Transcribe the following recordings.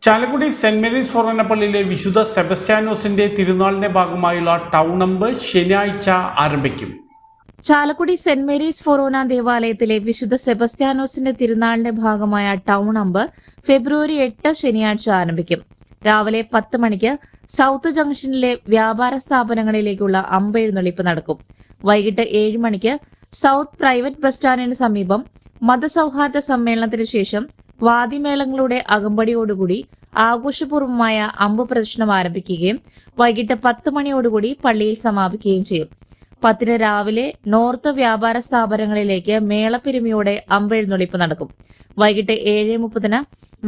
Chalakudy saint Mary's ഫൊറോന പള്ളിയിലെ വിശുദ്ധ സെബസ്റ്റ്യാനോസിന്റെ തിരുനാളിന്റെ ഭാഗമായുള്ള ടൗൺ അമ്പ് ശനിയാഴ്ച ആരംഭിക്കും. ചാലക്കുടി സെന്റ് മേരീസ് ഫൊറോന ദേവാലയത്തിലെ വിശുദ്ധ സെബസ്റ്റ്യാനോസിന്റെ തിരുനാളിന്റെ ഭാഗമായ ടൗൺ അമ്പ് ഫെബ്രുവരി 8 ശനിയാഴ്ച ആരംഭിക്കും. രാവിലെ 10 മണിക്ക് സൗത്ത് ജംഗ്ഷനിലെ വ്യാപാര സ്ഥാപനങ്ങളിലേക്കുള്ള അമ്പെഴുന്നള്ളിപ്പ് നടക്കും. വൈകിട്ട് 7 മണിക്ക് സൗത്ത് പ്രൈവറ്റ് ബസ് സ്റ്റാൻഡിന് സമീപം മതസൗഹാർദ്ദ സമ്മേളനത്തിന് ശേഷം വാദ്യമേളങ്ങളുടെ അകമ്പടിയോടുകൂടി ആഘോഷപൂർവമായ അമ്പ് പ്രദർശനം ആരംഭിക്കുകയും വൈകിട്ട് 10 മണിയോടുകൂടി പള്ളിയിൽ സമാപിക്കുകയും ചെയ്യും. 10 രാവിലെ നോർത്ത് വ്യാപാര സ്ഥാപനങ്ങളിലേക്ക് മേളപ്പെരുമയോടെ അമ്പെഴുന്നള്ളിപ്പ് നടക്കും. വൈകിട്ട് 7:30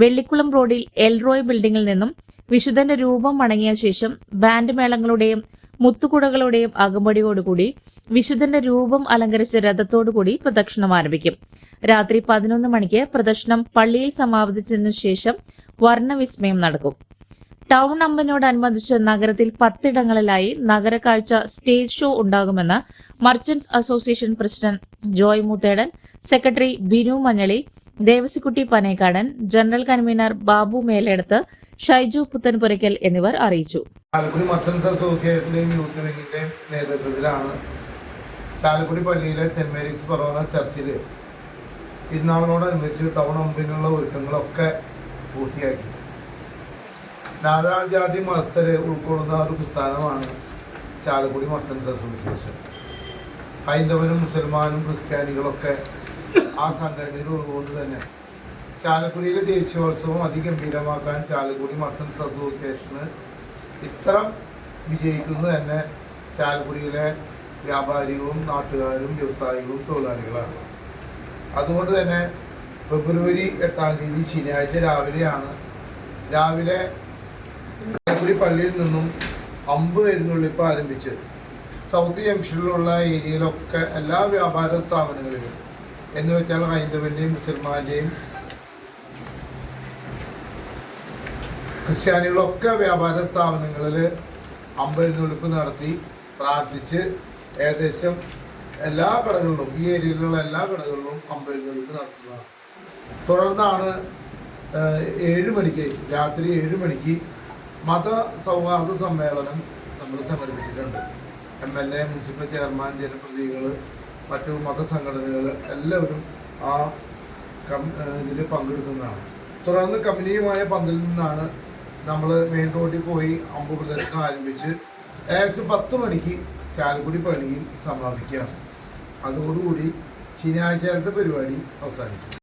വെള്ളിക്കുളം റോഡിൽ എൽറോയ് ബിൽഡിംഗിൽ നിന്നും വിശുദ്ധന്റെ രൂപം വണങ്ങിയ ശേഷം ബാൻഡ് മേളങ്ങളുടെയും മുത്തുകുടകളുടെയും അകമ്പടിയോടുകൂടി വിശുദ്ധന്റെ രൂപം അലങ്കരിച്ച രഥത്തോടുകൂടി പ്രദക്ഷിണം ആരംഭിക്കും. രാത്രി 11 മണിക്ക് പ്രദക്ഷിണം പള്ളിയിൽ സമാപിച്ചതിനു ശേഷം വർണ്ണവിസ്മയം നടക്കും. ടൗൺ അമ്പനോടനുബന്ധിച്ച് നഗരത്തിൽ 10 ഇടങ്ങളിലായി നഗരക്കാഴ്ച സ്റ്റേജ് ഷോ ഉണ്ടാകുമെന്ന് merchants association president Joy Muthedan, secretary Binu Manjali, Devasikutty Panekkadan, general convener Babu Meleduth, Shaiju Puthanpurackal എന്നിവർ അറിയിച്ചു. ചാലക്കുടി മർച്ചന്റ്സ് അസോസിയേഷന്റെയും യൂത്ത് വിങ്ങിന്റെയും നേതൃത്വത്തിലാണ് ചാലക്കുടി പള്ളിയിലെ സെന്റ് മേരീസ് ഫൊറോന ചർച്ചിൽ തിരുനാളിനോടനുബന്ധിച്ച് ടൗൺ അമ്പിനുള്ള ഒരുക്കങ്ങളൊക്കെ പൂർത്തിയാക്കി. നാനാജാതി മതസ്ഥരെ ഉൾക്കൊള്ളുന്ന ഒരു പ്രസ്ഥാനമാണ് ചാലക്കുടി മർച്ചന്റ്സ് അസോസിയേഷൻ. ഹൈന്ദവനും മുസൽമാനും ക്രിസ്ത്യാനികളൊക്കെ ആ സംഘടനയിൽ ഉള്ളതുകൊണ്ട് തന്നെ ചാലക്കുടിയിലെ ദേശീയോത്സവം അതിഗംഭീരമാക്കാൻ ചാലക്കുടി മർച്ചന്റ്സ് അസോസിയേഷന് ഇത്തരം വിജയിക്കുന്നത് തന്നെ ചാലക്കുടിയിലെ വ്യാപാരികളും നാട്ടുകാരും വ്യവസായികളും തൊഴിലാളികളാണ്. അതുകൊണ്ട് തന്നെ ഫെബ്രുവരി 8 ശനിയാഴ്ച രാവിലെ ചാലക്കുടി പള്ളിയിൽ നിന്നും അമ്പ് എഴുന്നള്ളിപ്പ് ആരംഭിച്ച് സൗത്ത് ജംഗ്ഷനിലുള്ള ഏരിയയിലൊക്കെ എല്ലാ വ്യാപാര സ്ഥാപനങ്ങളിലും എന്ന് വെച്ചാൽ ഹൈന്ദവന്റെയും മുസൽമാന്റെയും ക്രിസ്ത്യാനികളൊക്കെ വ്യാപാര സ്ഥാപനങ്ങളിൽ അമ്പെഴുന്നള്ളിപ്പ് നടത്തി പ്രാർത്ഥിച്ച് ഏകദേശം എല്ലാ കടകളിലും ഈ ഏരിയയിലുള്ള എല്ലാ കടകളിലും അമ്പെഴുന്നള്ളിപ്പ് നടത്തുന്നതാണ്. തുടർന്നാണ് 7 മണിക്ക് രാത്രി 7 മണിക്ക് മതസൗഹാർദ്ദ സമ്മേളനം നമ്മൾ സംഘടിപ്പിച്ചിട്ടുണ്ട്. MLA, മുനിസിപ്പൽ ചെയർമാൻ, ജനപ്രതിനിധികൾ, മറ്റു മതസംഘടനകൾ എല്ലാവരും ആ ഇതിൽ പങ്കെടുക്കുന്നതാണ്. തുടർന്ന് കമ്പനിയുമായ പന്തലിൽ നിന്നാണ് നമ്മൾ മെയിൻ റോഡിൽ പോയി അമ്പ് പ്രദർശനം ആരംഭിച്ച് ഏകദേശം 10 മണിക്ക് ചാലക്കുടി പള്ളിയിൽ സമാപിക്കുകയാണ്. അതോടുകൂടി ശനിയാഴ്ചത്തെ പരിപാടി അവസാനിച്ചു.